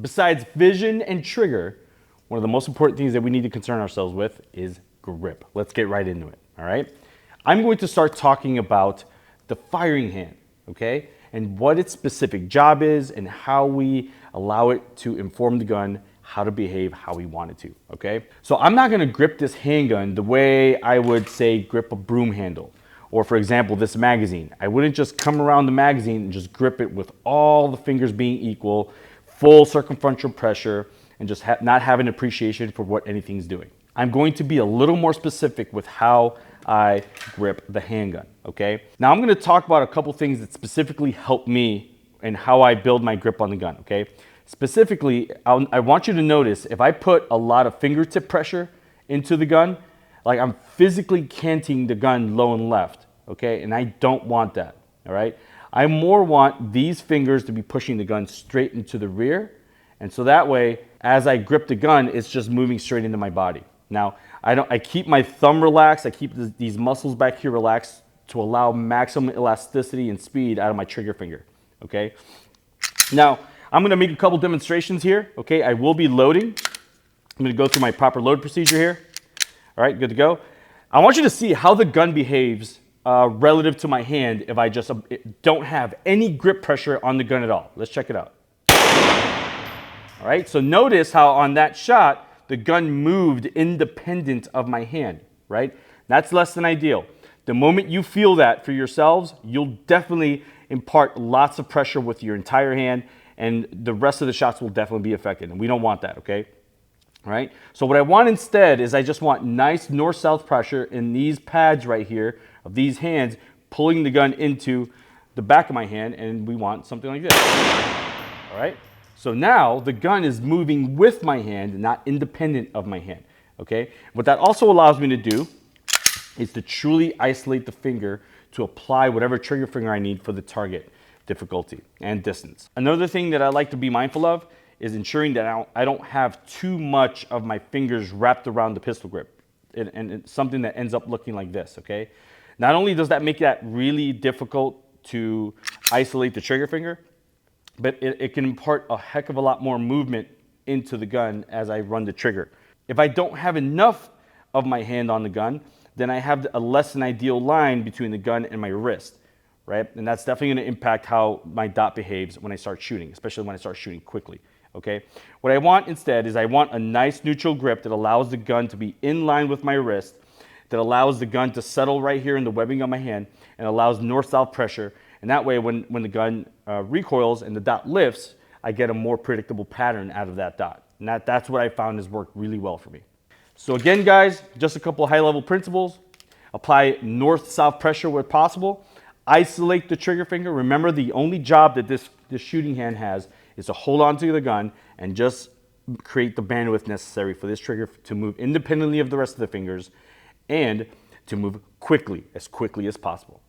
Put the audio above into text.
Besides vision and trigger, one of the most important things that we need to concern ourselves with is grip. Let's get right into it, all right? I'm going to start talking about the firing hand, okay? And what its specific job is and how we allow it to inform the gun how to behave how we want it to, okay? So I'm not gonna grip this handgun the way I would say grip a broom handle. Or for example, this magazine. I wouldn't just come around the magazine and just grip it with all the fingers being equal, full circumferential pressure, and just not have an appreciation for what anything's doing. I'm going to be a little more specific with how I grip the handgun, okay? Now I'm gonna talk about a couple things that specifically help me and how I build my grip on the gun, okay? Specifically, I want you to notice if I put a lot of fingertip pressure into the gun, like I'm physically canting the gun low and left, okay? And I don't want that, all right? I more want these fingers to be pushing the gun straight into the rear. And so that way, as I grip the gun, it's just moving straight into my body. Now, I keep my thumb relaxed. I keep these muscles back here relaxed to allow maximum elasticity and speed out of my trigger finger, okay? Now, I'm gonna make a couple demonstrations here, okay? I will be loading. I'm gonna go through my proper load procedure here. All right, good to go. I want you to see how the gun behaves relative to my hand if I just don't have any grip pressure on the gun at all. Let's check it out. All right, so notice how on that shot, the gun moved independent of my hand, right? That's less than ideal. The moment you feel that for yourselves, you'll definitely impart lots of pressure with your entire hand, and the rest of the shots will definitely be affected, and we don't want that, okay? All right, so what I want instead is I just want nice north-south pressure in these pads right here of these hands pulling the gun into the back of my hand, and we want something like this. All right, so now the gun is moving with my hand, not independent of my hand, okay? What that also allows me to do is to truly isolate the finger to apply whatever trigger finger I need for the target difficulty and distance. Another thing that I like to be mindful of is ensuring that I don't have too much of my fingers wrapped around the pistol grip. And it's something that ends up looking like this, okay? Not only does that make that really difficult to isolate the trigger finger, but it can impart a heck of a lot more movement into the gun as I run the trigger. If I don't have enough of my hand on the gun, then I have a less than ideal line between the gun and my wrist, right? And that's definitely gonna impact how my dot behaves when I start shooting, especially when I start shooting quickly. Okay, what I want instead is I want a nice neutral grip that allows the gun to be in line with my wrist, that allows the gun to settle right here in the webbing of my hand, and allows north-south pressure. And that way, when the gun recoils and the dot lifts, I get a more predictable pattern out of that dot. And that's what I found has worked really well for me. So again, guys, just a couple of high-level principles. Apply north-south pressure where possible. Isolate the trigger finger. Remember, the only job that this shooting hand has is to hold on to the gun and just create the bandwidth necessary for this trigger to move independently of the rest of the fingers and to move quickly as possible.